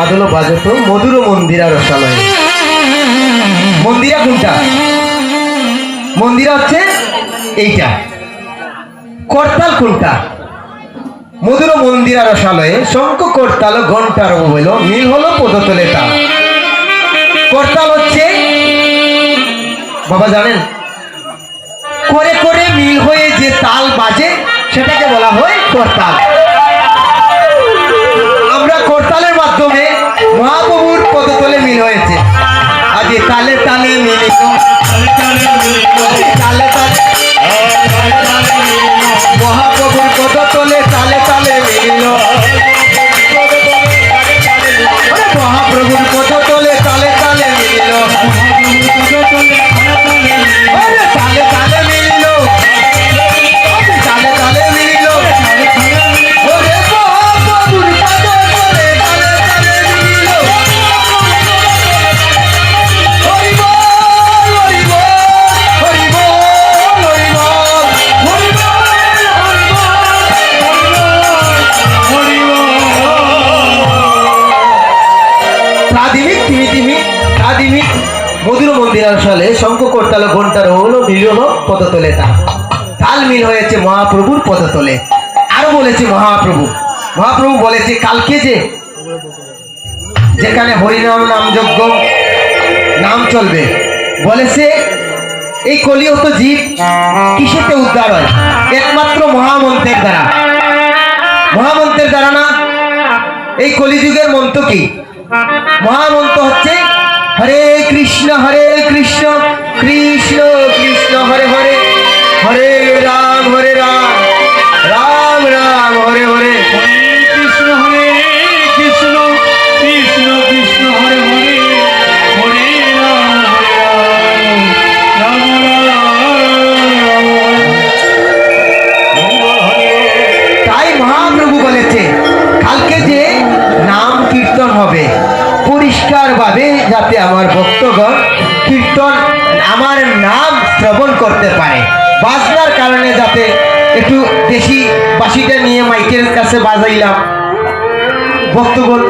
বাদল বাজত মধুর মন্দিরা রসালয়। মন্দিরা কোনটা? মন্দিরা হচ্ছে এইটা। করতাল কোনটা? মধুর মন্দিরা রসালয়ে শঙ্খ করতাল ঘন্টার হইল মিল হলো পদতলে তাল। করতাল হচ্ছে বাবা জানেন, করে করে মিল হয়ে যে তাল বাজে সেটাকে বলা হয় করতাল। আমরা করতালের মাধ্যমে মহাপ্রভুর পদতলে মিল হয়েছে। আজ তালে তালে মিলিত, তালে তালে মহাপ্রভুর পদতলে তালে তালে মিলিল, মহাপ্রভুর পদতলে তালে তালে মিলিল, তালে তালে মিলিল, তালে তালে মিলিল, ওরে মহাপ্রভুর পদতলে তালে তালে মিলিল। হরি বল হরি বল হরি বল হরি বল হরি বল হরি বল। প্রাথমিক তিমিতিমিক প্রাথমিক মধুর মন্দিরার সালে শঙ্খ করতাল ঘন্টার হলো মিল হলো পদতলে তাল। তাল মিল হয়েছে মহাপ্রভুর পদতলে। আরো বলেছে মহাপ্রভু বলেছে কালকে যেখানে হরিনাম নাম যজ্ঞ নাম চলবে, বলেছে এই কলিযুগ জীব কিসেতে উদ্ধার হয়? একমাত্র মহামন্ত্রের দ্বারা। মহামন্ত্রের দ্বারা না। এই কলিযুগের মন্ত্র কি? মহামন্ত্র হচ্ছে হরে কৃষ্ণ কৃষ্ণ কৃষ্ণ হরে হরে, হরে রাম রাম রাম হরে হরে, কৃষ্ণ কৃষ্ণ কৃষ্ণ হরে হরে, হরে রাম রাম রাম। তাই মহাপ্রভু বলেছে কালকে যে নাম কীর্তন হবে পরিষ্কার ভাবে, যাতে আমার ভক্তগণ কীর্তন আমার নাম শ্রবণ করতে পারে। বাজনার কারণে যাতে একটু দেশি বাঁশিটা নিয়ে মাইকের কাছে বাজাইলাম, ভক্তগণ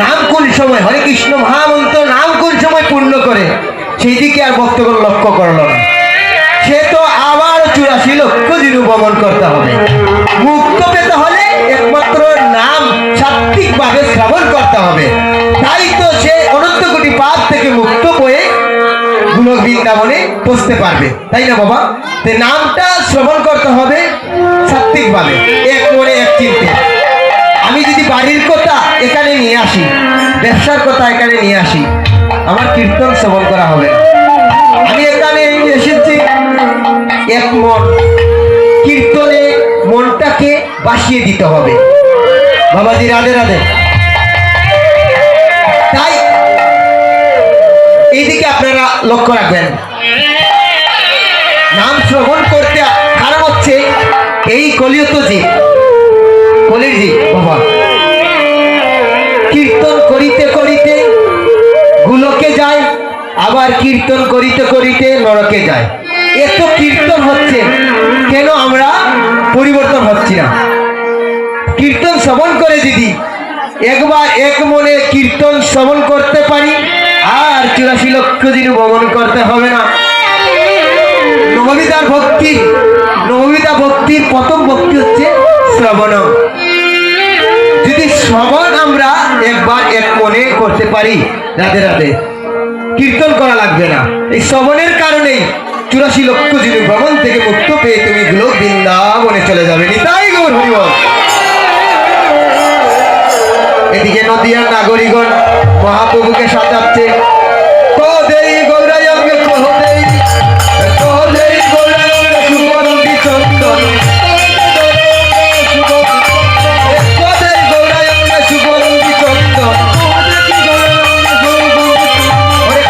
নাম কোন সময় হরে কৃষ্ণ মহামন্ত্র নাম কোন সময় পূর্ণ করে সেই দিকে আর ভক্তগণ লক্ষ্য করল না। সে তো আবার 84 লক্ষ দিন ভ্রমণ করতে হবে। মুক্ত পেতে হলে একমাত্র নাম সাত্বিক ভাবে শ্রবণ করতে হবে। তাই তো সে অনন্ত কোটি পাপ থেকে মুক্ত হয়ে গোলক বৃন্দাবনে পৌঁছতে পারবে, তাই না বাবা? তো নামটা শ্রবণ করতে হবে সাত্বিক ভাবে, এক মনে এক চিন্তে। আমি যদি বাড়ির কথা এখানে নিয়ে আসি, ব্যবসার কথা এখানে নিয়ে আসি, আমার কীর্তন শ্রবণ করা হবে। আমি এখানে এসেছি এক মন, কীর্তনে মনটাকে বাসিয়ে দিতে হবে। বাবাজি রাধে রাধে। তাই এইদিকে আপনারা লক্ষ্য রাখবেন, নাম শ্রবণ করতে। কারণ হচ্ছে এই কলিযুগ কলির জি বাবা কীর্তন করিতে করিতে গোলকে যায়, আবার কীর্তন করিতে করিতে নরকে যায়। এত কীর্তন হচ্ছে, কেন আমরা পরিবর্তন হচ্ছি না? কীর্তন শ্রবণ করে যদি একবার এক মনে কীর্তন শ্রবণ করতে পারি, আর 84 লক্ষ দিন ভ্রমণ করতে হবে না। নববিধা ভক্তির প্রথম ভক্তি হচ্ছে শ্রবণ। যদি শ্রবণ আমরা একবার এক মনে করতে পারি, রাধে রাধে, কীর্তন করা লাগবে না। এই শ্রবণের কারণেই 84 লক্ষ দিন ভ্রমণ থেকে মুক্ত পেয়ে তুমি গোলক বৃন্দাবনে চলে যাবে। নিতাই গৌর হরি বল। এদিকে নদিয়ার নাগরিকগণ মহাপ্রভুকে সাজাচ্ছে। কদেই গৌরাঙ্গে কদেই গৌরাঙ্গে সুগন্ধি চন্দন, কদেই গৌরাঙ্গে সুগন্ধি চন্দন,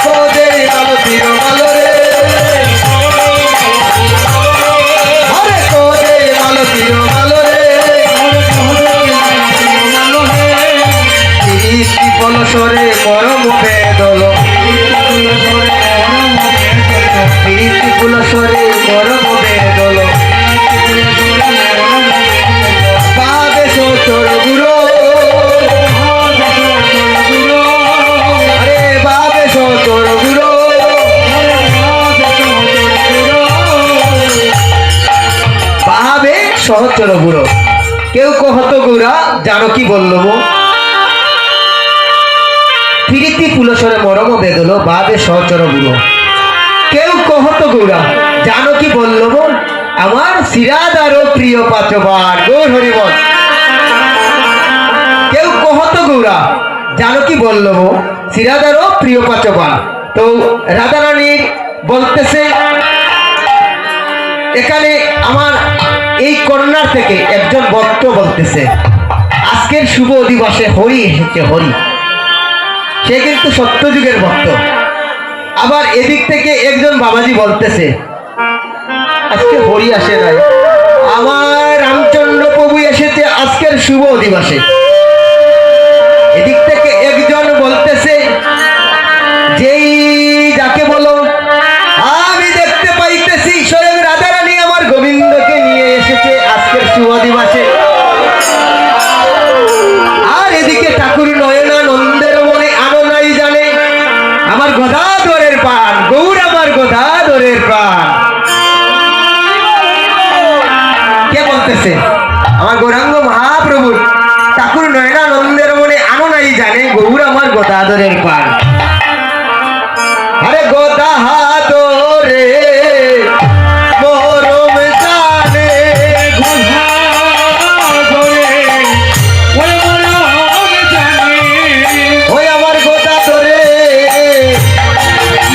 কদেই মালতীর মালরে, হরে কদেই মালতীর মালরে, কলসরে পরম বেদল কহত গৌরা জানো কি বললব ফিরিতি পুলসরে মরম বেদল বাবে সচর বুড়ো কেউ কহত গৌরা জানো কি বললব আমার সিরাদারও প্রিয় পাত্রবার গৌর হরিবল কেউ কহত গৌরা জানো কি বললব সিরাদারও প্রিয় পাত্রবার তো রাধারানীর বলতেছে এখানে আমার এই কন্যার থেকে একজন ভক্ত বলতেছে আজকের শুভ দিবসে হরি এসেছে হরি সে কিন্তু সত্যযুগের ভক্ত আবার এদিক থেকে একজন বাবাজি বলতেছে আজকে হরি আসে নাই আমার রামচন্দ্র প্রভু এসেছে আজকের শুভ দিবসে এদিক থেকে একজন বলতেছে যেই যাকে বলো আমি দেখতে পাইতেছি স্বয়ং রাধারানী আমার গোবিন্দকে নিয়ে এসেছে আজকের শুভ দিবসে আর এদিকে ঠাকুর নয়নানন্দের মনে আনো নাই জানে আমার গদাধরের প্রাণ গৌর আমার গদাধরের প্রাণ কে বলতেছে আমার গৌরাঙ্গ মহাপ্রভু ঠাকুর নয়নানন্দের মনে আনো নাই জানে গৌর আমার গদাধরের প্রাণ আরে গদাধরে মরম জানে ওই আমার গদাধরে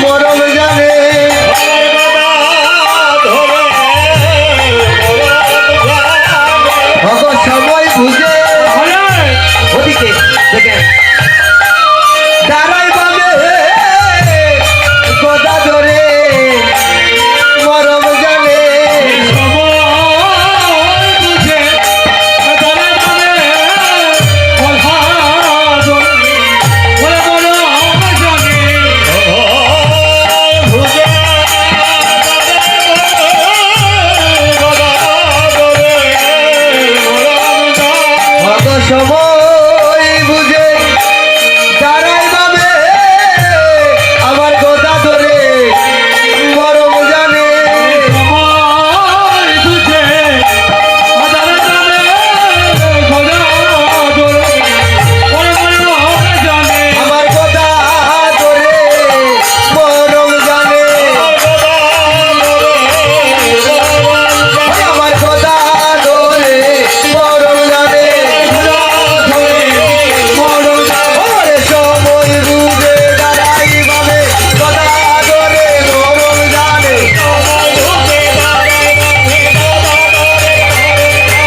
মরম জানে ভগ সময় বুঝে ওদিকে দেখেন দাঁড়াই বাবে গদাধরে মরম জানে ভগ সময় বুঝে দাঁড়াই বাবে আমার গদাধরে মরম জানে আমার গদাধরে মরম জানে আমার গদাধরে মরম জানে ওরে সময় বুঝে দাঁড়াই বাবে গদাধরে মরম জানে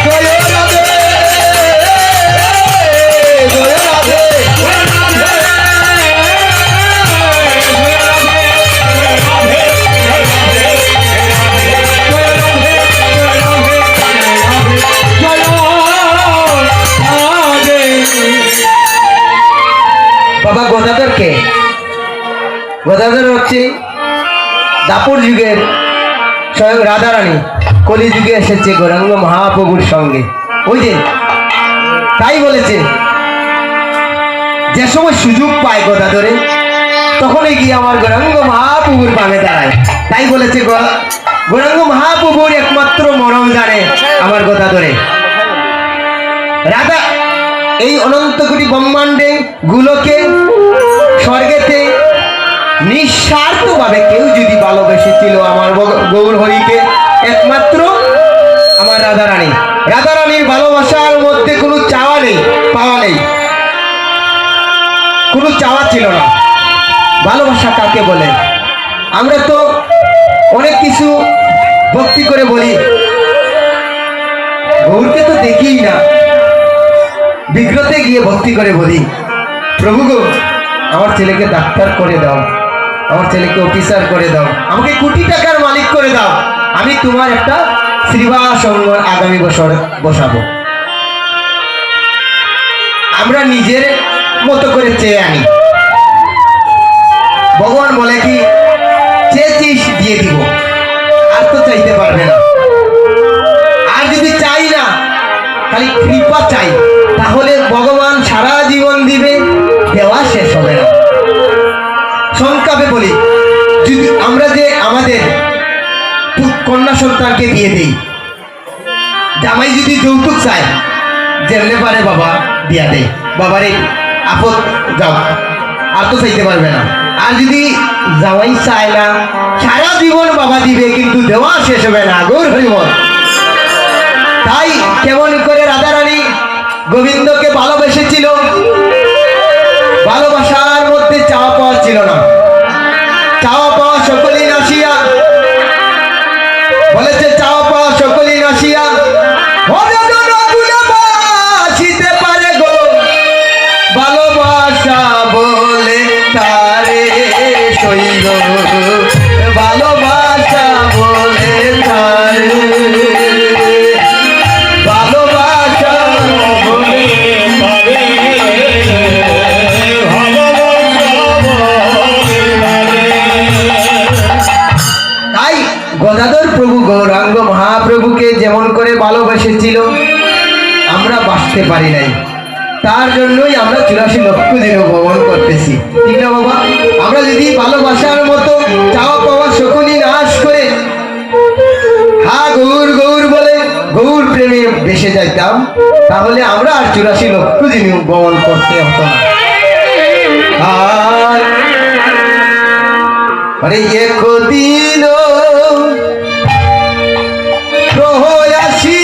জয় রাধে জয় রাধে বাবা গদাধর কে গদাধর হচ্ছে দাপর যুগের স্বয়ং রাধারানী কলি যুগে এসেছে গৌরাঙ্গ মহাপ্রভুর সঙ্গে ওই যে তাই বলেছে যে সময় সুযোগ পায় গদাধরে তখনই গিয়ে আমার গৌরাঙ্গ মহাপ্রভুর বামে দাঁড়ায় তাই বলেছে গৌরাঙ্গ মহাপ্রভুর একমাত্র মরম জানে আমার গদাধরে রাধা এই অনন্ত কোটি ব্রহ্মাণ্ডে গুলোকে স্বর্গেতে নিঃস্বার্থভাবে কেউ যদি ভালোবেসেছিল আমার গৌর হরিকে একমাত্র আমার রাধারানী রাধারানীর ভালোবাসার মধ্যে কোনো চাওয়া নেই পাওয়া নেই কোনো চাওয়া ছিল না ভালোবাসা কাকে বলে আমরা তো অনেক কিছু ভক্তি করে বলি গৌরকে তো দেখিই না বিগ্রতে গিয়ে ভক্তি করে বলি প্রভু গো আমার ছেলেকে ডাক্তার করে দাও আমার ছেলেকে অফিসার করে দাও আমাকে কোটি টাকার মালিক করে দাও আমি তোমার একটা শ্রীবাস আগামী বছর বসাবো আমরা নিজের মতো করে চেয়ে আনি ভগবান বলে কি চেয়েছিস দিয়ে দিব আর তো চাইতে পারবে না আর যদি চাই না খালি কৃপা চাই তাহলে ভগবান সারা জীবন দিবে দেওয়া শেষ হবে না সংক্ষেপে বলি যদি আমরা যে আমাদের কন্যা সন্তানকে বিয়ে দিই জামাই যদি যৌতুক চায় যেমনে পারে বাবা দিয়া দেয় বাবারে আপদ যাও আর তো চাইতে পারবে না আর যদি যাওয়াই চায় না সারা জীবন বাবা দিবে কিন্তু দেওয়া শেষ হবে না গৌর হরিবল তাই কেমন করে রাধারানী গোবিন্দকে ভালোবেসেছিল ভালোবাসার মধ্যে চাওয়া পাওয়া ছিল না চাওয়া পাওয়া সকলেই নাসিয়া বলেছে চাওয়া পাওয়া সকলেই নাসিয়া বাসিতে পারে গো ভালোবাসা বলে তারে সইল ভালোবাসা বলে তারে ভালোবাসা বলে তাই গদাধর প্রভু গৌরাঙ্গ মহাপ্রভুকে যেমন করে ভালোবেসেছিল আমরা বাঁচতে পারি নাই তার জন্যই আমরা 84 লক্ষ দিন ভ্রমণ করতেছি ঠিক না বাবা আমরা যদি ভালোবাসার মতো চাওয়া পাওয়া সকলই নাশ করে হা গৌর গৌর বলে গৌর প্রেমে বেসে যাইতাম তাহলে আমরা আর 84 লক্ষ দিন ভ্রমণ করতে হতো না আর আরে একদিন প্রহয়াসী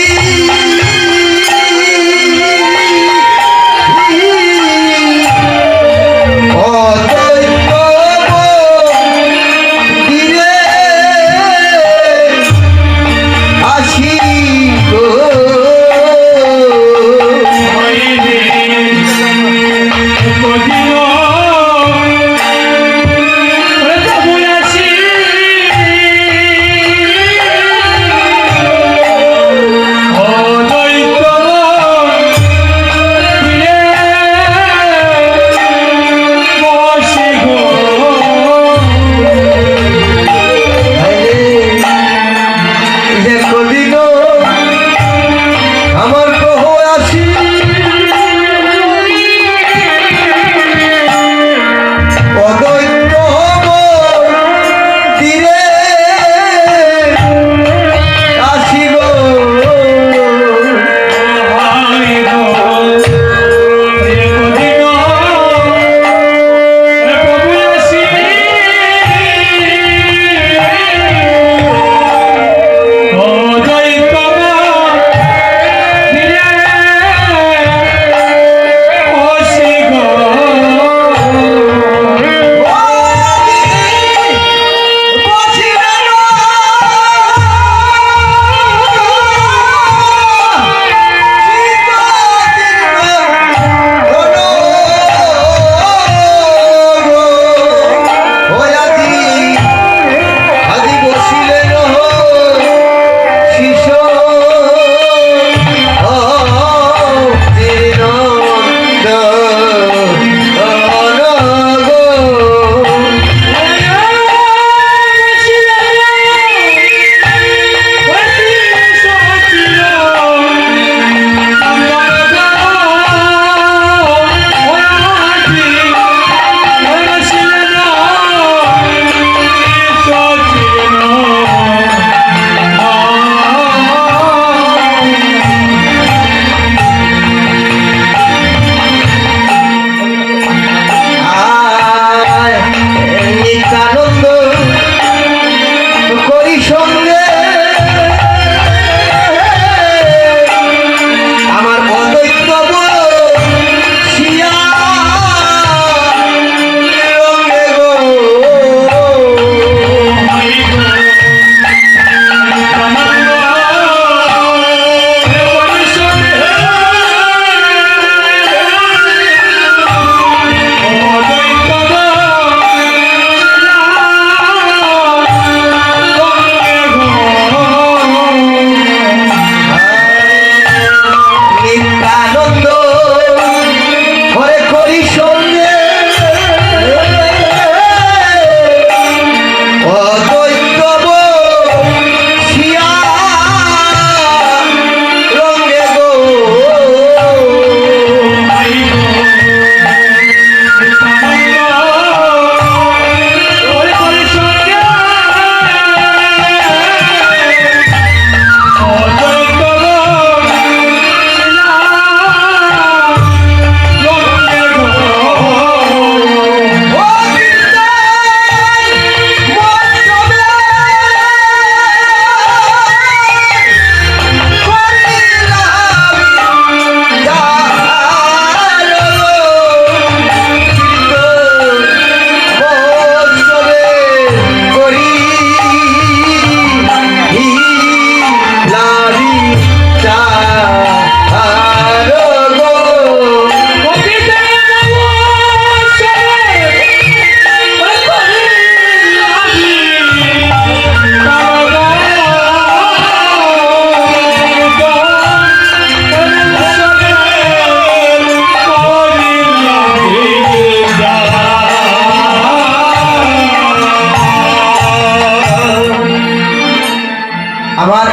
আমার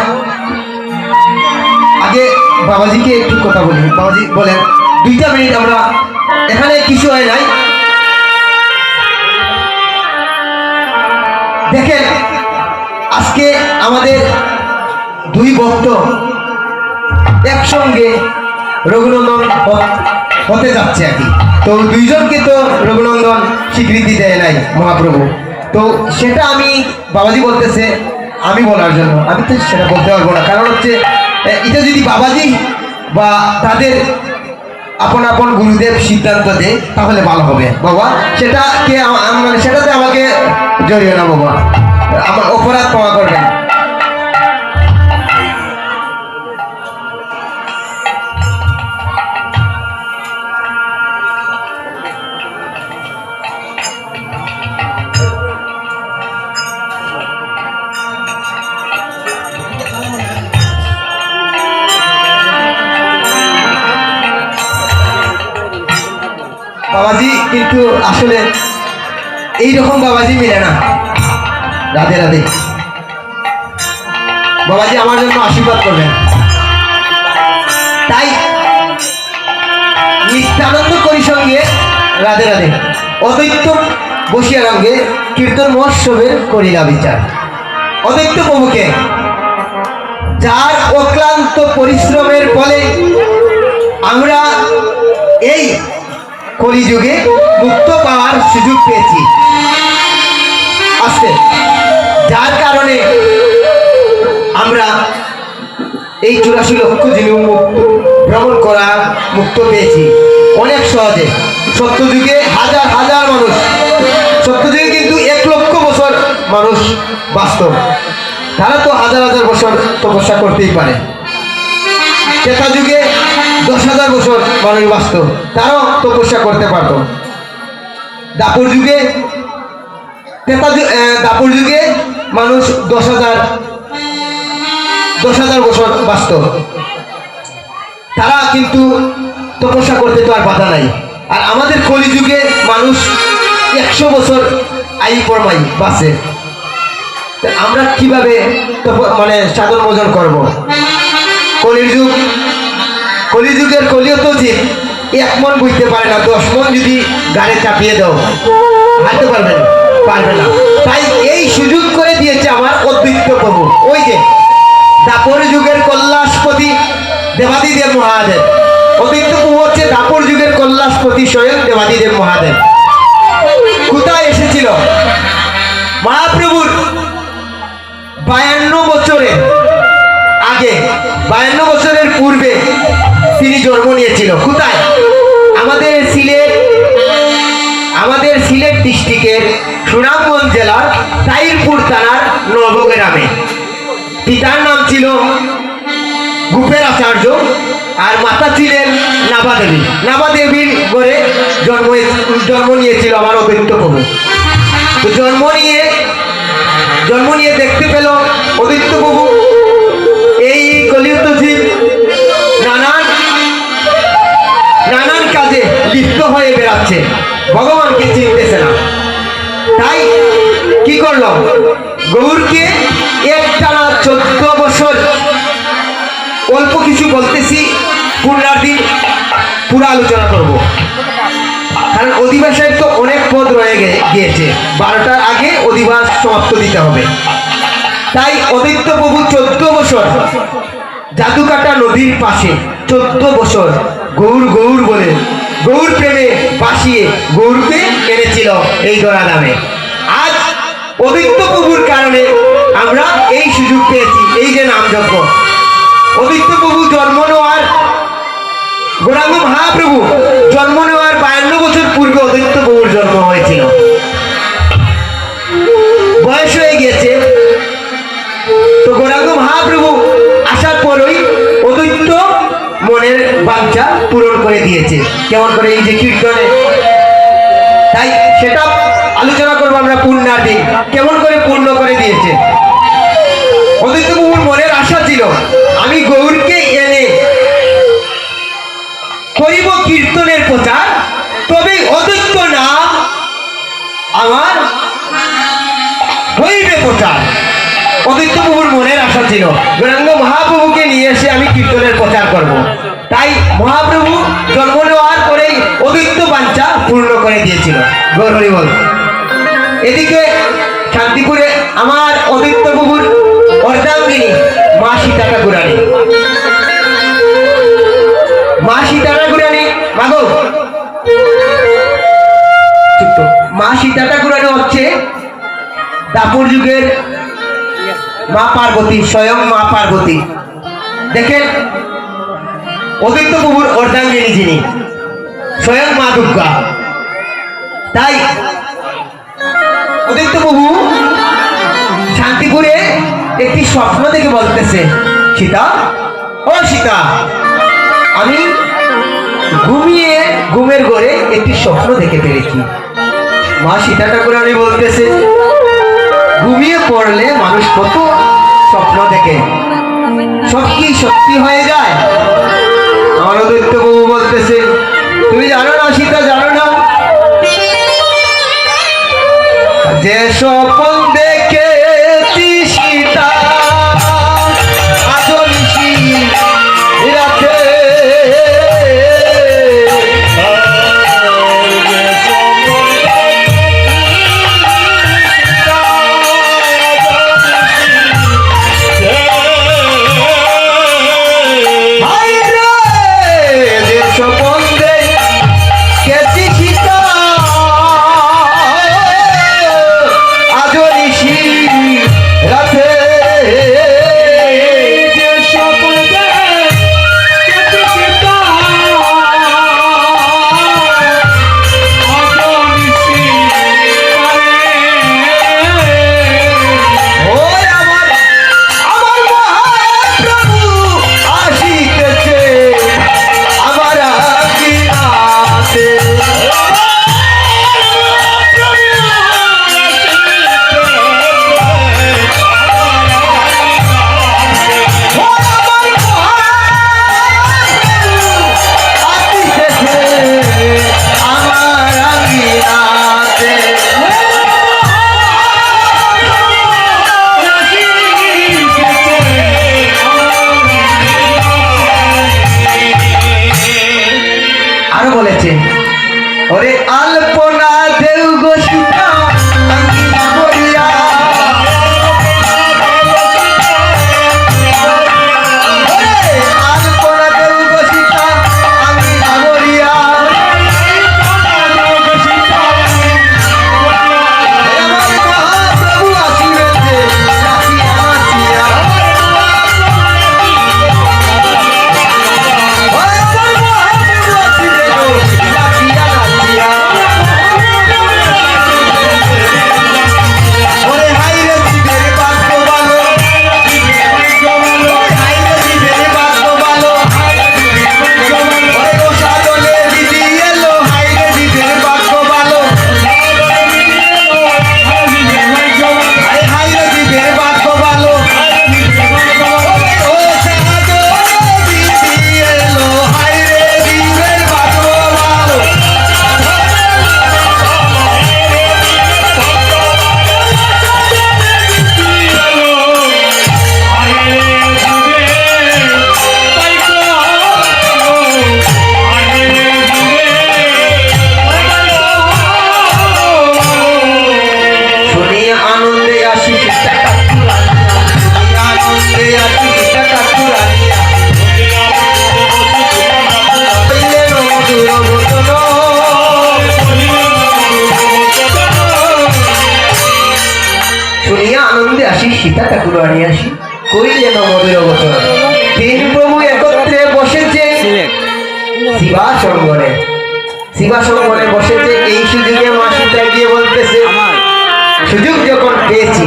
আগে বাবাজিকে একটু কথা বলি। বাবাজি বলেন 2টা মিনিট, আমরা এখানে কিছু হয় নাই। দেখেন আজকে আমাদের 2 ভক্ত একসঙ্গে রঘুনন্দন হতে যাচ্ছে আর কি। তো 2জনকে তো রঘুনন্দন স্বীকৃতি দেয় নাই মহাপ্রভু। তো সেটা আমি বাবাজি বলতেছে আমি বলার জন্য, আমি তো সেটা বলতে পারবো না। কারণ হচ্ছে এটা যদি বাবাজি বা তাদের আপন আপন গুরুদেব সিদ্ধান্ত দেয় তাহলে ভালো হবে বাবা। সেটাকে মানে সেটাতে আমাকে জড়িয়ে না বাবা, আমার অপরাধ ক্ষমা করবেন। বাবাজি কিন্তু আসলে এইরকম বাবাজি মিলে না। রাধে রাধে। বাবাজি আমার জন্য আশীর্বাদ করবেন। তাই নিত্যানন্দ করি সঙ্গে রাধে রাধে অদ্বৈত বসিয়া রঙ্গে কীর্তন মহোৎসবের করিলা বিচার। অদ্বৈত প্রভুকে যার অক্লান্ত পরিশ্রমের ফলে আমরা এই কলিযুগে মুক্ত পাওয়ার সুযোগ পেয়েছি আজকে, যার কারণে আমরা এই 84 লক্ষ জীবন ভ্রমণ করার মুক্ত পেয়েছি অনেক সহজে। সত্যযুগে হাজার হাজার মানুষ, সত্যযুগে কিন্তু 1 লক্ষ বছর মানুষ বাস্তব, তারা তো হাজার হাজার বছর তপস্যা করতেই পারে। ত্রেতা যুগে 10,000 বছর মানুষ বাস্তব, তারাও তপস্যা করতে পারত। দাপর যুগে দাপর যুগে মানুষ 10,000 বছর বাস্তব, তারা কিন্তু তপস্যা করতে তো আর বাধা নাই। আর আমাদের কলিযুগে মানুষ 100 বছর আয়ু পরমাই বাঁচে। আমরা কিভাবে মানে সাধন মোজন করব? কলিযুগের কলিয়ত জীব 1 মন বুঝতে পারে না, 10 মন যদি গাড়ি চাপিয়ে দাও হাঁটতে পারবে না। তাই এই সুযোগ করে দিয়েছে আমার অদ্বৈত প্রভু। ওই যে দাপর যুগের কল্যাণপতি দেবাদিদেব মহাদেব, অদ্বৈত প্রভু হচ্ছে দাপর যুগের কল্যাণপতি স্বয়ং দেবাদিদেব মহাদেব। কোথায় এসেছিল? মহাপ্রভুর 52 বছরের আগে, 52 বছরের পূর্বে তিনি জন্ম নিয়েছিল। কোথায়? আমাদের সিলেট ডিস্ট্রিক্টের সুনামগঞ্জ জেলার তাইরপুর থানার নবগ্রামে। পিতার নাম ছিল গুপের আচার্য আর মাতা ছিলেন নাবাদেবী। নাবাদেবীর ঘরে জন্ম নিয়েছিল আমার অদ্বৈত প্রভু। তো জন্ম নিয়ে দেখতে পেল অদ্বৈত প্রভু এই কলিযুগ জীব নানান কাজে লিপ্ত হয়ে বেড়াচ্ছে, ভগবানকে চিনতেছে না। তাই কি করল? গৌরকে একটানা 14 বছর, অল্প কিছু বলতেছি, পূর্ণার দিন পুরো আলোচনা করব, কারণ অধিবাসের তো অনেক পদ রয়ে গিয়েছে। 12টার আগে অধিবাস সমাপ্ত দিতে হবে। তাই অদ্বৈত প্রভু 14 বছর জাদুকাটা নদীর পাশে 14 বছর গৌর বলে গৌর প্রেমে বাসিয়ে গৌরকে এনেছিল এই ধরা নামে। আজ অদ্বৈত প্রভুর কারণে আমরা এই সুযোগ পেয়েছি, এই যে নামযজ্ঞ। অদ্বৈত প্রভু জন্ম নেওয়ার, গৌরাঙ্গ মহাপ্রভু জন্ম নেওয়ার 52 বছর পূর্বে অদ্বৈত প্রভুর জন্ম হয়েছিল। বয়স হয়ে গিয়েছে, তো গৌরাঙ্গ মহাপ্রভু আসার পরই অদ্বৈত মনের বাঞ্ছা পূরণ করে দিয়েছে। কেমন করে? এই যে কীর্তনে। তাই সেটা আলোচনা করবো আমরা পূর্ণার দিন, কেমন করে পূর্ণ করে দিয়েছে। অদ্বৈত প্রভুর মনের আশা ছিল আমি গৌরকে এনে করিব কীর্তনের প্রচার, তবে অদ্বৈত নাম আমার হইবে প্রচার। অদ্বৈত প্রভুর মনের আশা ছিল গৌরাঙ্গ মহাপ্রভুকে নিয়ে এসে আমি কীর্তনের প্রচার করব। তাই মহাপ্রভু জন্ম নেওয়ার পরেই অদ্বৈত বাঞ্ছা পূর্ণ করে দিয়েছিল। গৌর হরি বল। এদিকে শান্তিপুরে আমার অদ্বৈত প্রভুর অর্ধাঙ্গিনী মা সীতা ঠাকুরানী, মা সীতা ঠাকুরানী মাগো চুপ। মা সীতা ঠাকুরানী হচ্ছে দাপর যুগের মা পার্বতী, স্বয়ং মা পার্বতী। দেখেন অদ্বৈত প্রভুর অর্ধাঙ্গিনী যিনি স্বয়ং মা দুর্গা। তাই অদ্বৈত প্রভু শান্তিপুরে একটি স্বপ্ন দেখে বলতেছে, সীতা ও সীতা, আমি ঘুমের ঘরে একটি স্বপ্ন দেখে ফেলেছি। মা সীতা ঠাকুরানী বলতেছে, ঘুমিয়ে পড়লে মানুষ কত স্বপ্ন দেখে, সব কি সত্যি হয়ে যায়? আমার অদ্বৈত প্রভু বলতেছে, তুমি জানো না সীতা, জানো না যে স্বপ্ন দেখেছি সীতা আজও নিশি রাতে, ওরে আলপনা দেউ গো সীতা আঙ্গিনা বলিয়া, ওরে আলপনা দেউ গো সীতা আঙ্গিনা বলিয়া, আমার মহাপ্রভু আসিবেছে নাচিয়া নাচিয়া, সীতা ঠাকুরানী আসি কইলেন মধুর বচন। তিন প্রভু একত্রে বসেছে শিবাসঙ্গনে, শিবাসঙ্গনে বসেছে। এই সুযোগে মা সীতা গিয়ে বলতেছে, সুযোগ যখন পেয়েছি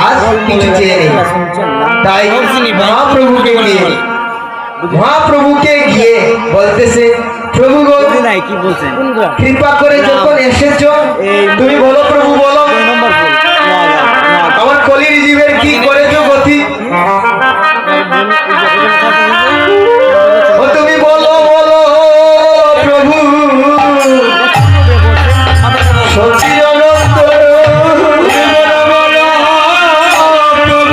আজ কিছু চেয়ে নেই। তাই মহাপ্রভুকে গিয়ে বলতেছে, প্রভু গো কৃপা করে যখন এসেছো তুমি বলো, প্রভু বলো আমার কলির জীবের কি করেছো গতি, তুমি বলো বলো প্রভু সচিদানন্দ, বলো প্রভু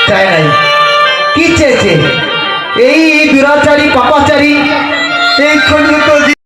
চায় নাই। কি চেয়েছে? এই দুরাচারী পাপাচারী এই খণ্ডিত